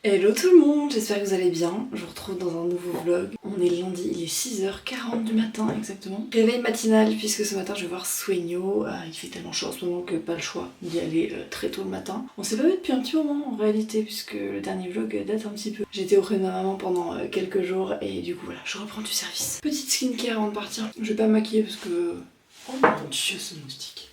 Hello tout le monde, j'espère que vous allez bien. Je vous retrouve dans un nouveau vlog. On est lundi, il est 6h40 du matin exactement. Réveil matinal puisque ce matin je vais voir Sueño. Il fait tellement chaud en ce moment que pas le choix d'y aller très tôt le matin. On s'est pas vu depuis un petit moment en réalité puisque le dernier vlog date un petit peu. J'étais auprès de ma maman pendant quelques jours et du coup voilà, je reprends du service. Petite skincare avant de partir. Je vais pas me maquiller parce que... Oh mon dieu ce moustique.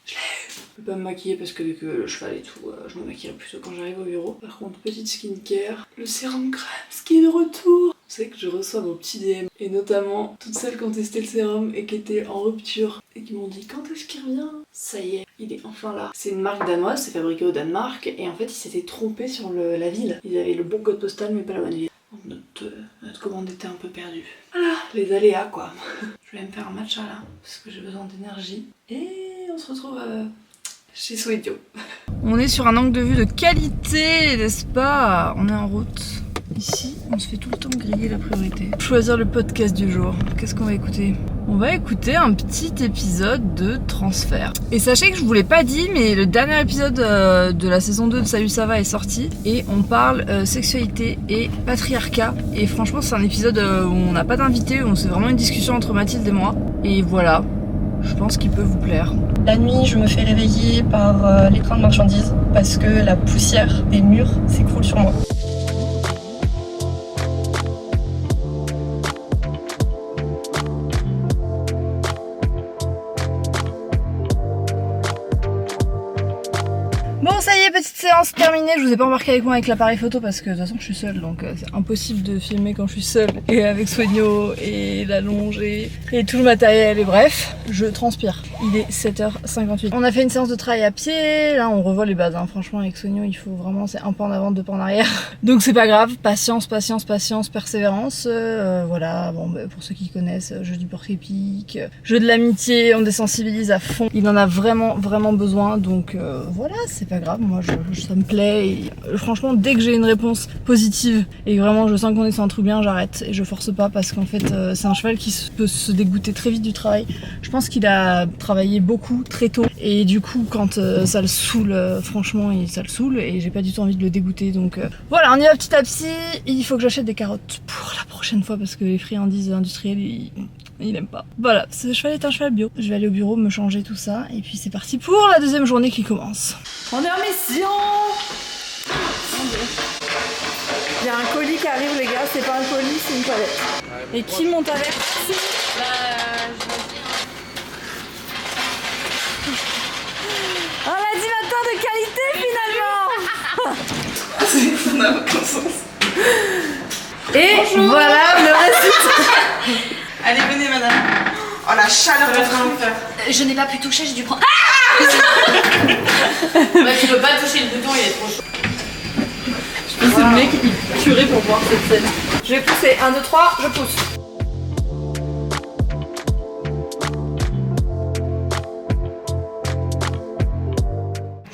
Je vais pas me maquiller parce que avec le cheval et tout, je me maquillerai plutôt quand j'arrive au bureau. Par contre, petite skincare, le sérum crème qui est de retour. Vous savez que je reçois vos petits DM et notamment toutes celles qui ont testé le sérum et qui étaient en rupture et qui m'ont dit quand est-ce qu'il revient. Ça y est, il est enfin là. C'est une marque danoise, c'est fabriqué au Danemark et en fait ils s'étaient trompés sur la ville. Ils avaient le bon code postal mais pas la bonne ville. Notre commande était un peu perdue. Voilà, les aléas quoi. Je vais me faire un matcha là parce que j'ai besoin d'énergie et on se retrouve chez Sueño. On est sur un angle de vue de qualité, n'est-ce pas? On est en route. Ici, on se fait tout le temps griller la priorité. Choisir le podcast du jour. Qu'est-ce qu'on va écouter? On va écouter un petit épisode de Transfert. Et sachez que je vous l'ai pas dit, mais le dernier épisode de la saison 2 de Salut ça va est sorti. Et on parle sexualité et patriarcat. Et franchement, c'est un épisode où on n'a pas d'invité, où c'est vraiment une discussion entre Mathilde et moi. Et voilà, je pense qu'il peut vous plaire. La nuit, je me fais réveiller par les trains de marchandises parce que la poussière des murs s'écroule sur moi. Bon ça y est, petite séance terminée, je vous ai pas embarqué avec moi avec l'appareil photo parce que de toute façon je suis seule donc c'est impossible de filmer quand je suis seule et avec Sueño et la longe et tout le matériel et bref, je transpire. Il est 7h58. On a fait une séance de travail à pied, là on revoit les bases hein. Franchement avec Sueño il faut vraiment, c'est un pas en avant, deux pas en arrière. Donc c'est pas grave, patience, persévérance, voilà, bon bah, pour ceux qui connaissent, jeu du porc-épic, jeu de l'amitié, on désensibilise à fond. Il en a vraiment besoin donc voilà, c'est pas grave, moi ça me plaît et franchement dès que j'ai une réponse positive et que vraiment je sens qu'on est sur un truc bien, j'arrête et je force pas parce qu'en fait c'est un cheval qui peut se dégoûter très vite du travail. Je pense qu'il a travaillé beaucoup très tôt et du coup quand ça le saoule, franchement ça le saoule et j'ai pas du tout envie de le dégoûter donc voilà, on y va petit à petit. Il faut que j'achète des carottes pour la prochaine fois parce que les friandises industrielles il aime pas. Voilà, ce cheval est un cheval bio. Je vais aller au bureau me changer tout ça et puis c'est parti pour la deuxième journée qui commence. On est en mission. Il y a un colis qui arrive les gars, c'est pas un colis, c'est une palette. Et qui monte avec? On a dit maintenant de qualité finalement. Ça n'a aucun sens. Et bonjour. Voilà le résultat. Allez, venez madame. Oh la chaleur qu'on est en train de faire. Je n'ai pas pu toucher, j'ai dû prendre... Bah, tu peux pas toucher le bouton, il est trop chaud. Je pense que le mec il tuerait pour voir cette scène. Je vais pousser, 1, 2, 3, je pousse.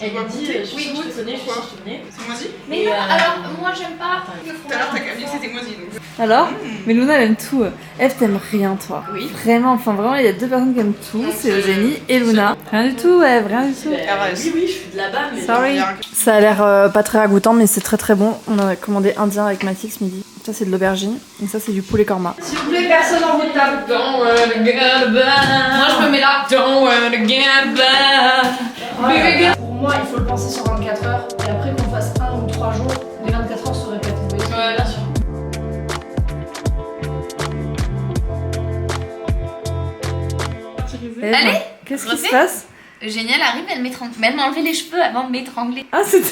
Elle a dit, oui, je te connais, je sais que tu venais. C'est moisi? Mais non, alors moi j'aime pas le Tout à l'heure fromage. t'as qu'à dire que c'était moisi donc. Alors mais Luna elle aime tout. Eve t'aimes rien toi. Oui. Vraiment, enfin vraiment il y a deux personnes qui aiment tout, c'est Eugénie et Luna. Rien du tout Eve, rien du tout. Oui, je suis de là-bas, mais... Sorry. Ça a l'air pas très ragoûtant mais c'est très bon. On a commandé indien avec Mathis ce midi. Ça c'est de l'aubergine et ça c'est du poulet korma. S'il vous plaît, personne en votre table. Don't wanna get back. Moi je me mets là. Don't wanna get back. Pour moi, il faut le penser sur 24 heures et après qu'on fasse 1 ou 3 jours, les 24 heures se répètent. Vous voyez? Ouais, bien sûr. Eve, Allez, qu'est-ce qui refais. se passe? Génial, arrive, elle m'étrangle. Mais elle m'a enlevé les cheveux avant de m'étrangler. Ah c'était...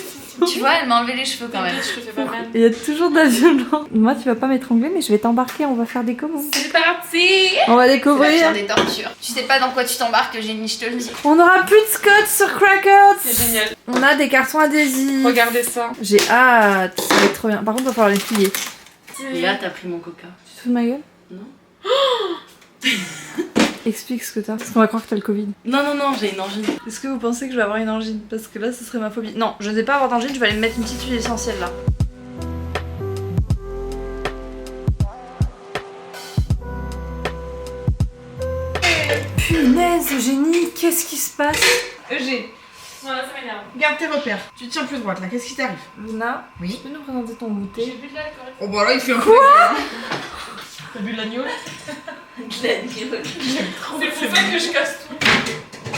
Tu vois, elle m'a enlevé les cheveux quand même. Je te fais pas mal. Il y a toujours de la violence. Moi tu vas pas m'étrangler mais je vais t'embarquer, on va faire des commandes. C'est parti. On va C'est la découvrir. pire des tortures. Tu sais pas dans quoi tu t'embarques, Eugénie, je te le dis. On aura plus de scotch sur Crackers. C'est génial. On a des cartons adhésifs. Regardez ça. J'ai hâte, ça va être trop bien. Par contre, il va falloir les plier. Et là, t'as pris mon coca. Tu te fous de ma gueule? Non. Explique ce que t'as. Parce qu'on va croire que t'as le Covid. Non, j'ai une angine. Est-ce que vous pensez que je vais avoir une angine? Parce que là, ce serait ma phobie. Non, je ne vais pas avoir d'angine, je vais aller me mettre une petite huile essentielle là. Punaise, Eugénie, qu'est-ce qui se passe? Eugé, Voilà, ça m'énerve. Garde tes repères. Tu te tiens plus droite là, qu'est-ce qui t'arrive? Luna, Oui. tu peux nous présenter ton goûter? J'ai bu de l'alcool. Oh bah là, il fait un peu. T'as bu de l'agneau? De la C'est pour ça que je casse tout.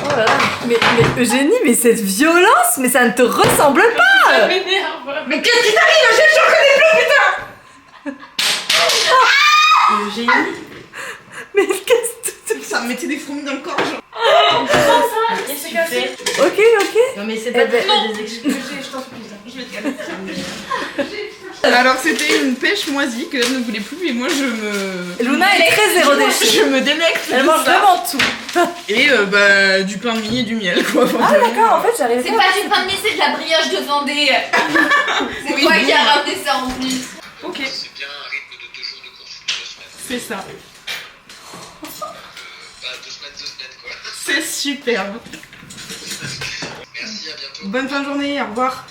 Oh là là, mais Eugénie, mais cette violence, mais ça ne te ressemble pas! Ça m'énerve. Mais qu'est-ce qui t'arrive? Je reconnais plus, putain! Eugénie. Mais qu'est-ce que Ça me mettait des fourmis dans le corps, genre. Qu'est-ce que tu fais? Ok. Non mais c'est Eh ben, des excuses, je t'en supplie. Je vais te calmer. Alors c'était une pêche moisie que elle ne voulait plus et moi je me... Luna est très zéro déchet. Je me délecte Elle de mange ça. vraiment tout. Et bah du pain de mie et du miel quoi. Ah d'accord, en fait j'arrive C'est pas du pain de mie, c'est de la brioche de Vendée. C'est Oui, toi bon. qui as ramené ça en plus. Ok, C'est bien un rythme de 2 jours de course, 2 semaines. c'est ça. 2 semaines quoi. C'est superbe. Merci, à bientôt. Bonne fin de journée, au revoir.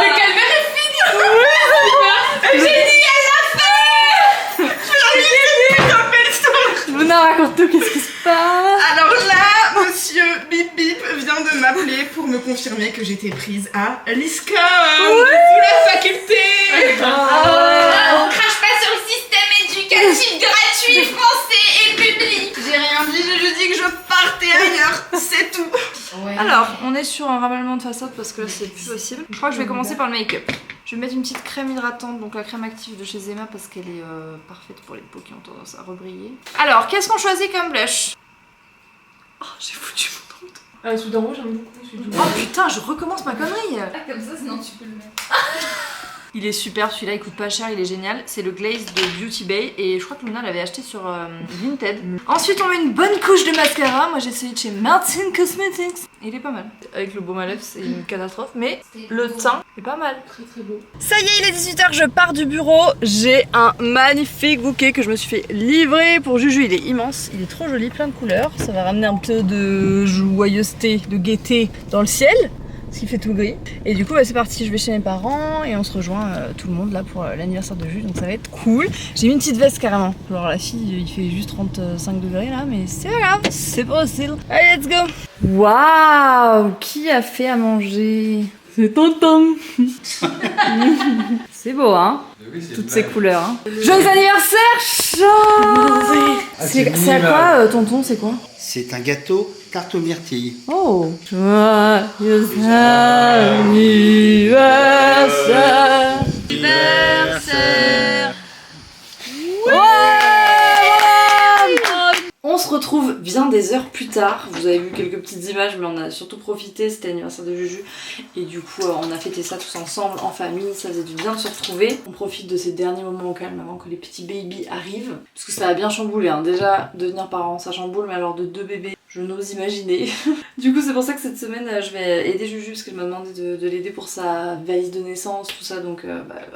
Le calvaire est fini. Luna, raconte-nous qu'est-ce qui se passe. Alors là, monsieur Bip Bip vient de m'appeler pour me confirmer que j'étais prise à l'ISCOM de la faculté. On crache pas sur le système éducatif gratuit français et public. J'ai rien dit, j'ai juste dit que je partais ailleurs, c'est tout. Alors, on est sur un ravalement de façade parce que là c'est plus possible. Je crois que je vais commencer par le make-up. Je vais mettre une petite crème hydratante, donc la crème active de chez Zema parce qu'elle est parfaite pour les peaux qui ont tendance à rebriller. Alors, qu'est-ce qu'on choisit comme blush? Oh, j'ai foutu mon nom. Ah, celui d'en haut, j'aime beaucoup. Celui du Oh putain, je recommence ma connerie. Comme ça, sinon tu peux le mettre. Il est super, celui-là il coûte pas cher, il est génial. C'est le glaze de Beauty Bay et je crois que Luna l'avait acheté sur Vinted. Ensuite on met une bonne couche de mascara. Moi j'ai celui de chez Martin Cosmetics. Il est pas mal. Avec le baume à lèvres c'est une catastrophe mais le teint est pas mal. Très très beau. Ça y est, il est 18h, je pars du bureau. J'ai un magnifique bouquet que je me suis fait livrer pour Juju. Il est immense, il est trop joli, plein de couleurs. Ça va ramener un peu de joyeuseté, de gaieté dans le ciel. Ce qui fait tout gris. Et du coup bah, c'est parti, je vais chez mes parents et on se rejoint tout le monde là pour l'anniversaire de Jules, donc ça va être cool. J'ai mis une petite veste carrément. Alors la fille il fait juste 35 degrés là mais c'est pas grave, c'est possible. Allez let's go. Waouh, qui a fait à manger? C'est tonton. C'est beau hein, toutes ces couleurs hein. Joyeux anniversaire Charles. C'est à quoi tonton, c'est quoi? C'est un gâteau tarte aux myrtilles. Oh, joyeux anniversaire. Anniversaire. On se retrouve bien des heures plus tard. Vous avez vu quelques petites images, mais on a surtout profité. C'était l'anniversaire de Juju. Et du coup, on a fêté ça tous ensemble, en famille. Ça faisait du bien de se retrouver. On profite de ces derniers moments au calme avant que les petits baby arrivent. Parce que ça a bien chamboulé. Hein. Déjà, devenir parent, ça chamboule, mais alors de 2 bébés, je n'ose imaginer. Du coup, c'est pour ça que cette semaine, je vais aider Juju parce qu'elle m'a demandé de l'aider pour sa valise de naissance, tout ça, donc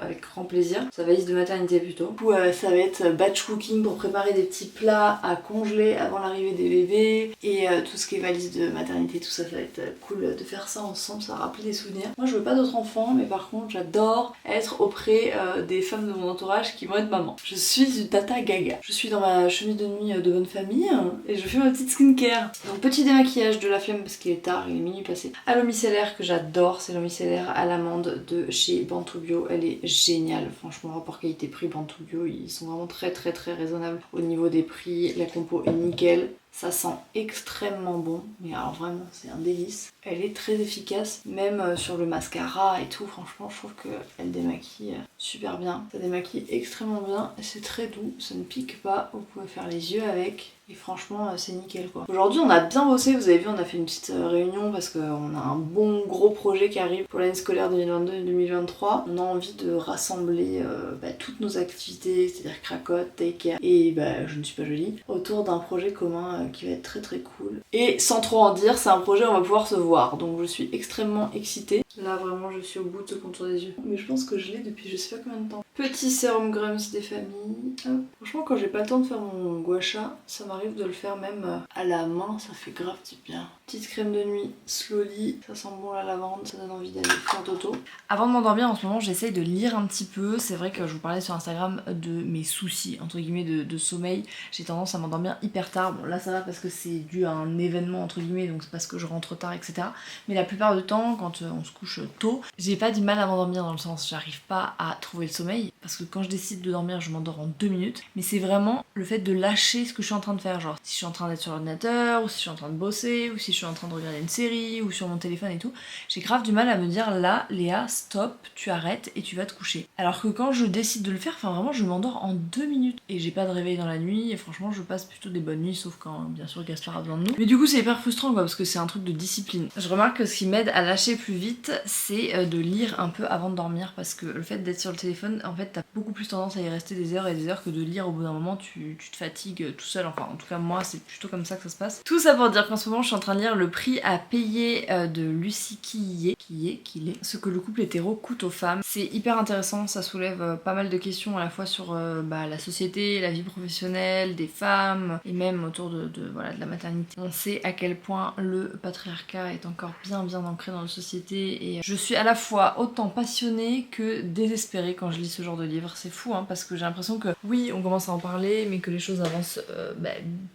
avec grand plaisir. Sa valise de maternité plutôt. Du coup, ça va être batch cooking pour préparer des petits plats à congeler avant l'arrivée des bébés. Et tout ce qui est valise de maternité, tout ça, ça va être cool de faire ça ensemble, ça va rappeler des souvenirs. Moi, je veux pas d'autres enfants, mais par contre, j'adore être auprès des femmes de mon entourage qui vont être maman. Je suis une tata gaga. Je suis dans ma chemise de nuit de bonne famille et je fais ma petite skincare. Donc petit démaquillage de la flemme parce qu'il est tard, il est minuit passé. À l'eau micellaire que j'adore, c'est l'eau micellaire à l'amande de chez Bantou Bio. Elle est géniale, franchement, rapport qualité-prix Bantou Bio, ils sont vraiment très raisonnables au niveau des prix. La compo est nickel. Ça sent extrêmement bon, mais alors vraiment c'est un délice. Elle est très efficace, même sur le mascara et tout, franchement je trouve qu'elle démaquille super bien. Ça démaquille extrêmement bien, c'est très doux, ça ne pique pas, vous pouvez faire les yeux avec. Et franchement c'est nickel quoi. Aujourd'hui on a bien bossé, vous avez vu on a fait une petite réunion parce qu'on a un bon gros projet qui arrive pour l'année scolaire 2022-2023. On a envie de rassembler toutes nos activités, c'est-à-dire cracotte, take-care et je ne suis pas jolie, autour d'un projet commun qui va être très cool. Et sans trop en dire, c'est un projet où on va pouvoir se voir, donc je suis extrêmement excitée. Là vraiment je suis au bout de ce contour des yeux. Mais je pense que je l'ai depuis je sais pas combien de temps. Petit sérum Grums des familles. Hop. Franchement quand j'ai pas le temps de faire mon gua sha, ça m'arrive de le faire même à la main, ça fait grave du bien. Petite crème de nuit, Slowly, ça sent bon la lavande, ça donne envie d'aller faire dodo. Avant de m'endormir en ce moment j'essaye de lire un petit peu. C'est vrai que je vous parlais sur Instagram de mes soucis entre guillemets de sommeil. J'ai tendance à m'endormir hyper tard. Bon là ça va parce que c'est dû à un événement entre guillemets, donc c'est parce que je rentre tard etc. Mais la plupart du temps quand on se couche tôt, j'ai pas du mal à m'endormir dans le sens j'arrive pas à trouver le sommeil parce que quand je décide de dormir je m'endors en 2 minutes. Mais c'est vraiment le fait de lâcher ce que je suis en train de faire, genre si je suis en train d'être sur l'ordinateur ou si je suis en train de bosser ou si je suis en train de regarder une série ou sur mon téléphone et tout, j'ai grave du mal à me dire là Léa stop, tu arrêtes et tu vas te coucher. Alors que quand je décide de le faire, enfin vraiment je m'endors en 2 minutes et j'ai pas de réveil dans la nuit et franchement je passe plutôt des bonnes nuits sauf quand bien sûr Gaspard a besoin de nous. Mais du coup c'est hyper frustrant quoi parce que c'est un truc de discipline. Je remarque que ce qui m'aide à lâcher plus vite c'est de lire un peu avant de dormir parce que le fait d'être sur le téléphone en fait t'as beaucoup plus tendance à y rester des heures et des heures que de lire. Au bout d'un moment tu te fatigues tout seul, enfin en tout cas moi c'est plutôt comme ça que ça se passe. Tout ça pour dire qu'en ce moment je suis en train de lire Le prix à payer de Lucie Quillet, ce que le couple hétéro coûte aux femmes. C'est hyper intéressant, ça soulève pas mal de questions à la fois sur la société, la vie professionnelle des femmes et même autour de la maternité. On sait à quel point le patriarcat est encore bien ancré dans la société et je suis à la fois autant passionnée que désespérée quand je lis ce genre de livre. C'est fou hein, parce que j'ai l'impression que oui on commence à en parler mais que les choses avancent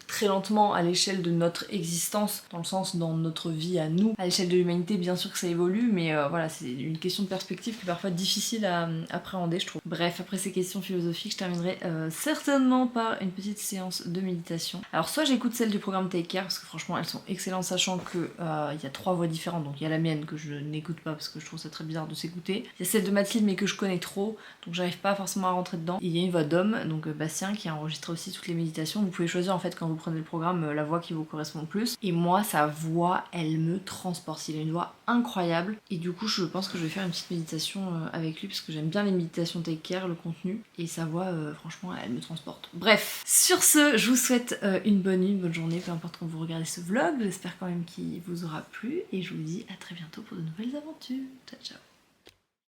très lentement à l'échelle de notre existence, dans le sens dans notre vie à nous. À l'échelle de l'humanité bien sûr que ça évolue mais voilà c'est une question de perspective qui est parfois difficile à appréhender je trouve. Bref, après ces questions philosophiques je terminerai certainement par une petite séance de méditation. Alors soit j'écoute celle du programme Take Care parce que franchement elles sont excellentes sachant que il y a 3 voix différentes, donc il y a la mienne que je n'écoute pas parce que je trouve ça très bizarre de s'écouter. Il y a celle de Mathilde mais que je connais trop donc j'arrive pas forcément à rentrer dedans. Et il y a une voix d'homme, donc Bastien qui a enregistré aussi toutes les méditations. Vous pouvez choisir en fait quand vous prenez le programme la voix qui vous correspond le plus. Et moi sa voix elle me transporte, il a une voix incroyable et du coup je pense que je vais faire une petite méditation avec lui parce que j'aime bien les méditations Take Care, le contenu et sa voix franchement elle me transporte. Bref, sur ce je vous souhaite une bonne nuit, une bonne journée, peu importe quand vous regardez ce vlog, j'espère quand même qu'il vous aura plu et je vous dis à très bientôt pour de nouvelles aventures. Ciao ciao.